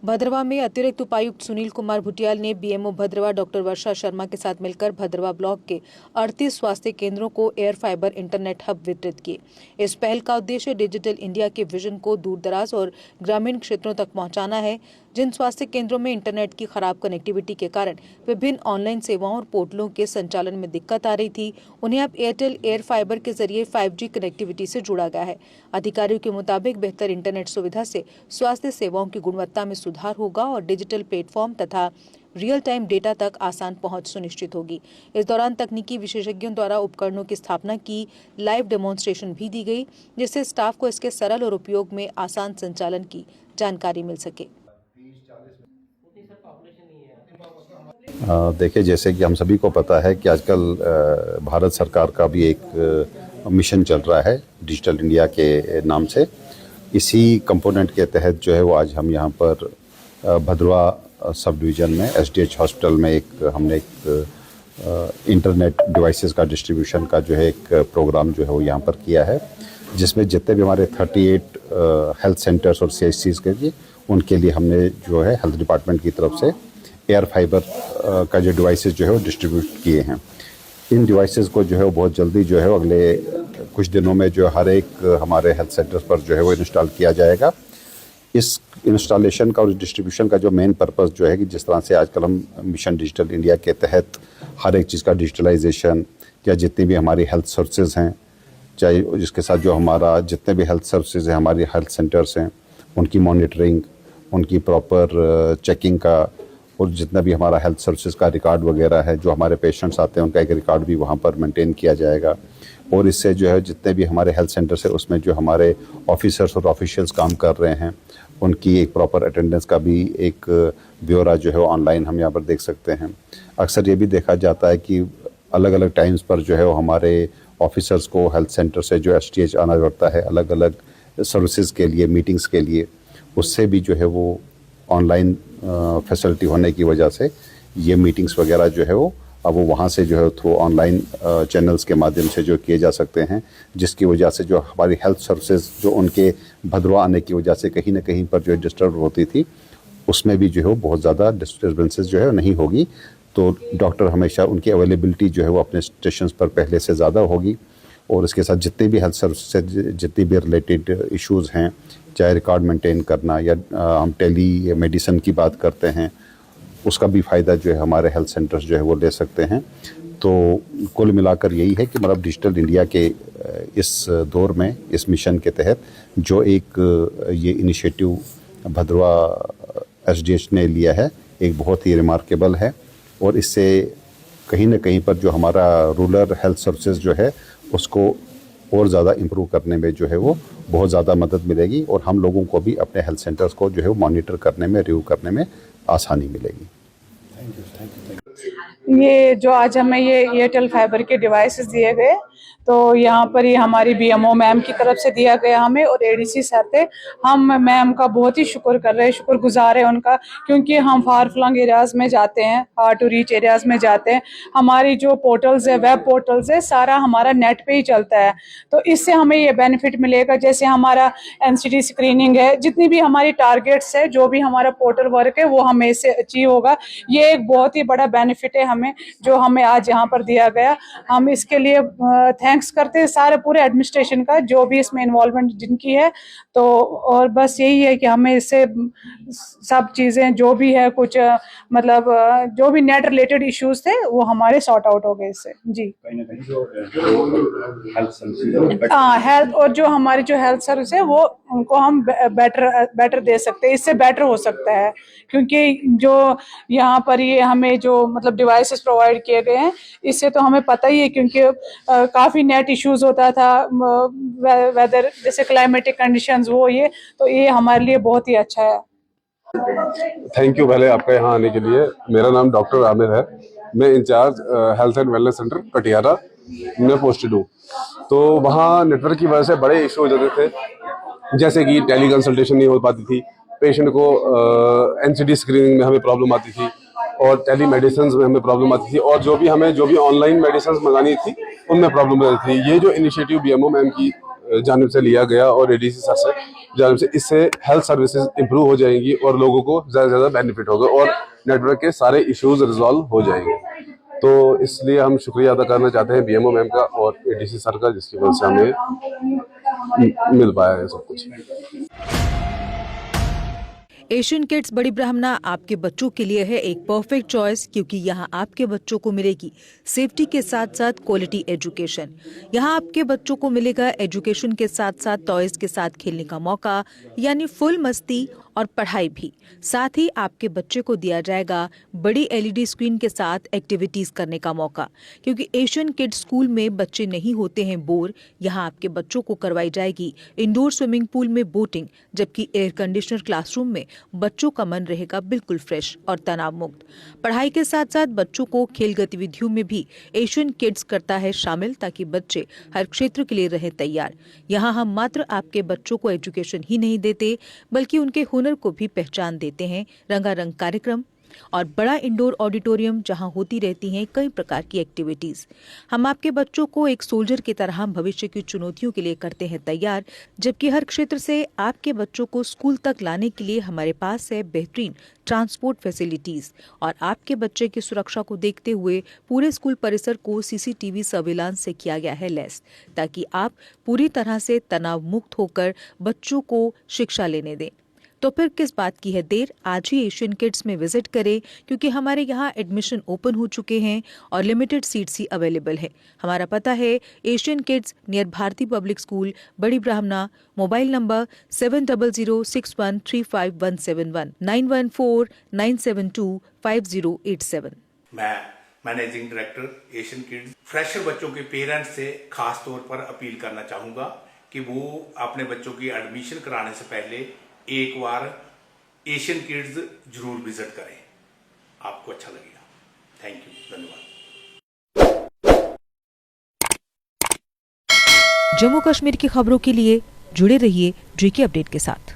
भद्रवा में अतिरिक्त उपायुक्त सुनील कुमार भुटियाल ने बीएमओ भद्रवा डॉक्टर वर्षा शर्मा के साथ मिलकर भद्रवा ब्लॉक के 38 स्वास्थ्य केंद्रों को एयर फाइबर इंटरनेट हब वितरित किए। इस पहल का उद्देश्य डिजिटल इंडिया के विजन को दूरदराज और ग्रामीण क्षेत्रों तक पहुंचाना है। जिन स्वास्थ्य केंद्रों में इंटरनेट की खराब कनेक्टिविटी के कारण विभिन्न ऑनलाइन सेवाओं और पोर्टलों के संचालन में दिक्कत आ रही थी, उन्हें अब एयरटेल एयर फाइबर के जरिए 5G कनेक्टिविटी से जोड़ा गया है। अधिकारियों के मुताबिक बेहतर इंटरनेट सुविधा से स्वास्थ्य सेवाओं की गुणवत्ता में सुधार होगा और डिजिटल प्लेटफॉर्म तथा रियल टाइम डेटा तक आसान पहुंच सुनिश्चित होगी। इस दौरान तकनीकी विशेषज्ञों द्वारा उपकरणों की स्थापना की लाइव डेमोन्स्ट्रेशन भी दी गई, जिससे स्टाफ को इसके सरल और उपयोग में आसान संचालन की जानकारी मिल सके। देखिए, जैसे कि हम सभी को पता है कि आजकल भारत सरकार का भी एक मिशन चल रहा है डिजिटल इंडिया के नाम से। इसी कंपोनेंट के तहत जो है वो आज हम यहाँ पर भद्रवा सब डिवीज़न में SDH हॉस्पिटल में हमने एक इंटरनेट डिवाइसेस का डिस्ट्रीब्यूशन का जो है एक प्रोग्राम जो है वो यहाँ पर किया है, जिसमें जितने भी हमारे 38 हेल्थ सेंटर्स और CHCs के लिए उनके लिए हमने जो है हेल्थ डिपार्टमेंट की तरफ से एयर फाइबर का जो डिवाइसेस जो है वो डिस्ट्रीब्यूट किए हैं। इन डिवाइसेस को जो है वो बहुत जल्दी जो है अगले कुछ दिनों में जो हर एक हमारे हेल्थ सेंटर्स पर जो है वो इंस्टॉल किया जाएगा। इस इंस्टॉलेशन का और डिस्ट्रीब्यूशन का जो मेन पर्पस जो है कि जिस तरह से आजकल हम मिशन डिजिटल इंडिया के तहत हर एक चीज़ का डिजिटलाइजेशन या जितनी भी हमारी हेल्थ सर्विसेज हैं, चाहे जिसके साथ जो हमारा जितने भी हेल्थ सर्विसेज हैं, हमारी हेल्थ सेंटर्स हैं, उनकी मॉनिटरिंग, उनकी प्रॉपर चेकिंग का, और जितना भी हमारा हेल्थ सर्विसेज का रिकॉर्ड वगैरह है, जो हमारे पेशेंट्स आते हैं उनका एक रिकॉर्ड भी वहाँ पर मेंटेन किया जाएगा। और इससे जो है जितने भी हमारे हेल्थ सेंटर्स है उसमें जो हमारे ऑफिसर्स और ऑफिशियल्स काम कर रहे हैं उनकी एक प्रॉपर अटेंडेंस का भी एक ब्यौरा जो है ऑनलाइन हम यहाँ पर देख सकते हैं। अक्सर ये भी देखा जाता है कि अलग अलग टाइम्स पर जो है वो हमारे ऑफिसर्स को हेल्थ सेंटर से जो SDH आना पड़ता है अलग अलग सर्विसेज के लिए, मीटिंग्स के लिए। उससे भी जो है वो ऑनलाइन फैसिलिटी होने की वजह से ये मीटिंग्स वगैरह जो है वो अब वो वहाँ से जो है थ्रू ऑनलाइन चैनल्स के माध्यम से जो किए जा सकते हैं, जिसकी वजह से जो हमारी हेल्थ सर्विसेज जो उनके भद्रवा आने की वजह से कहीं ना कहीं पर जो डिस्टर्ब होती थी, उसमें भी जो है बहुत ज़्यादा डिस्टर्बेंसेस जो है नहीं होगी। तो डॉक्टर हमेशा उनकी अवेलेबिलिटी जो है वो अपने स्टेशंस पर पहले से ज़्यादा होगी। और इसके साथ जितने भी हेल्थ सर्विस से जितनी भी रिलेटेड इश्यूज़ हैं, चाहे रिकॉर्ड मेंटेन करना या हम टेली मेडिसिन की बात करते हैं, उसका भी फ़ायदा जो है हमारे हेल्थ सेंटर्स जो है वो ले सकते हैं। तो कुल मिलाकर यही है कि मतलब डिजिटल इंडिया के इस दौर में इस मिशन के तहत जो एक ये इनिशिएटिव भद्रवा SDH ने लिया है, एक बहुत ही रिमार्केबल है। और इससे कहीं ना कहीं पर जो हमारा रूरल हेल्थ सर्विसेज जो है उसको और ज़्यादा इम्प्रूव करने में जो है वो बहुत ज़्यादा मदद मिलेगी, और हम लोगों को भी अपने हेल्थ सेंटर्स को जो है वो मॉनिटर करने में, रिव्यू करने में आसानी मिलेगी। ये जो आज हमें ये एयरटेल फाइबर के डिवाइसेस दिए गए, तो यहाँ पर ये हमारी BMO मैम की तरफ से दिया गया हमें, और ADC सर थे। हम मैम का बहुत ही शुक्र कर रहे हैं, शुक्रगुजार है उनका, क्योंकि हम फार फ्लंग एरियाज में जाते हैं, हार्ड टू रीच एरियाज में जाते हैं। हमारी जो पोर्टल्स है, वेब पोर्टल्स है, सारा हमारा नेट पे ही चलता है। तो इससे हमें ये बेनिफिट मिलेगा, जैसे हमारा NCD स्क्रीनिंग है, जितनी भी हमारी टारगेट्स है, जो भी हमारा पोर्टल वर्क है वो हमें इससे अचीव होगा। ये एक बहुत ही बड़ा बेनिफिट है हमें, जो हमें आज यहाँ पर दिया गया। हम इसके लिए थैंक्स करते हैं सारे पूरे एडमिनिस्ट्रेशन का, जो भी इसमें इन्वॉल्वमेंट जिनकी है। तो और बस यही है कि हमें इससे सब चीज़ें जो भी है, कुछ मतलब जो भी नेट रिलेटेड इश्यूज थे वो हमारे सॉर्ट आउट हो गए इससे। जी, हाँ, हेल्थ और जो हमारी जो हेल्थ सर्विस है वो उनको हम बेटर दे सकते हैं, इससे बेटर हो सकता है। क्योंकि जो यहाँ पर ये हमें जो मतलब डिवाइसेस प्रोवाइड किए गए हैं, इससे तो हमें पता ही है, क्योंकि काफ़ी नेट इश्यूज होता था, वेदर जैसे क्लाइमेटिक कंडीशंस वो ये, तो ये हमारे लिए बहुत ही अच्छा है। थैंक यू पहले आपका यहाँ आने के लिए। मेरा नाम डॉक्टर आमिर है, मैं in-charge health and wellness centre Katiyara में पोस्टेड हूँ। तो वहाँ नेटवर्क की वजह से बड़े इशू हो जाते थे, जैसे कि टेली कंसल्टेशन नहीं हो पाती थी, पेशेंट को NCD स्क्रीनिंग में हमें प्रॉब्लम आती थी, और टेली मेडिसिन में हमें प्रॉब्लम आती थी, और जो भी ऑनलाइन मेडिसिन मंगानी थी उनमें प्रॉब्लम आती थी। ये जो इनिशिएटिव BMO मैम की जानिब से लिया गया और एडीसी सर से जानिब से, इससे हेल्थ सर्विसेज इंप्रूव हो जाएंगी और लोगों को ज़्यादा से ज़्यादा बेनिफिट होगा और नेटवर्क के सारे इश्यूज रिजॉल्व हो जाएंगे। तो इसलिए हम शुक्रिया अदा करना चाहते हैं बीएमओ मैम का और एडीसी सर का, जिसकी वजह से हमें मिल पाया है सब कुछ। एशियन किड्स बड़ी ब्राह्मणा आपके बच्चों के लिए है एक परफेक्ट चॉइस, क्योंकि यहाँ आपके बच्चों को मिलेगी सेफ्टी के साथ साथ क्वालिटी एजुकेशन। यहाँ आपके बच्चों को मिलेगा एजुकेशन के साथ साथ टॉयज के साथ खेलने का मौका, यानी फुल मस्ती और पढ़ाई भी। साथ ही आपके बच्चे को दिया जाएगा बड़ी एलईडी स्क्रीन के साथ एक्टिविटीज करने का मौका, क्योंकि एशियन किड्स स्कूल में बच्चे नहीं होते हैं बोर। यहाँ आपके बच्चों को करवाई जाएगी इंडोर स्विमिंग पूल में बोटिंग, जबकि एयर कंडीशनर क्लासरूम में बच्चों का मन रहेगा बिल्कुल फ्रेश और तनाव मुक्त। पढ़ाई के साथ साथ बच्चों को खेल गतिविधियों में भी एशियन किड्स करता है शामिल, ताकि बच्चे हर क्षेत्र के लिए रहे तैयार। यहाँ हम मात्र आपके बच्चों को एजुकेशन ही नहीं देते, बल्कि उनके हुनर को भी पहचान देते हैं। रंगारंग कार्यक्रम और बड़ा इंडोर ऑडिटोरियम जहां होती रहती हैं कई प्रकार की एक्टिविटीज। हम आपके बच्चों को एक सोल्जर की तरह भविष्य की चुनौतियों के लिए करते हैं तैयार, जबकि हर क्षेत्र से आपके बच्चों को स्कूल तक लाने के लिए हमारे पास है बेहतरीन ट्रांसपोर्ट फैसिलिटीज। और आपके बच्चे की सुरक्षा को देखते हुए पूरे स्कूल परिसर को सीसीटीवी सर्विलांस से किया गया है लैस, ताकि आप पूरी तरह से तनाव मुक्त होकर बच्चों को शिक्षा लेने दें। तो फिर किस बात की है देर, आज ही एशियन किड्स में विजिट करें, क्योंकि हमारे यहाँ एडमिशन ओपन हो चुके हैं और लिमिटेड सीट्स ही अवेलेबल है। हमारा पता है Asian kids near Bharati public school, Bari Brahmana. Mobile number 7006135171 9149725087। मैं managing director Asian kids fresher बच्चों के पेरेंट्स से खास तौर पर अपील करना चाहूँगा कि वो अपने बच्चों की एडमिशन कराने से पहले एक बार एशियन किड्स जरूर विजिट करें, आपको अच्छा लगेगा। थैंक यू, धन्यवाद। जम्मू कश्मीर की खबरों के लिए जुड़े रहिए जीके अपडेट के साथ।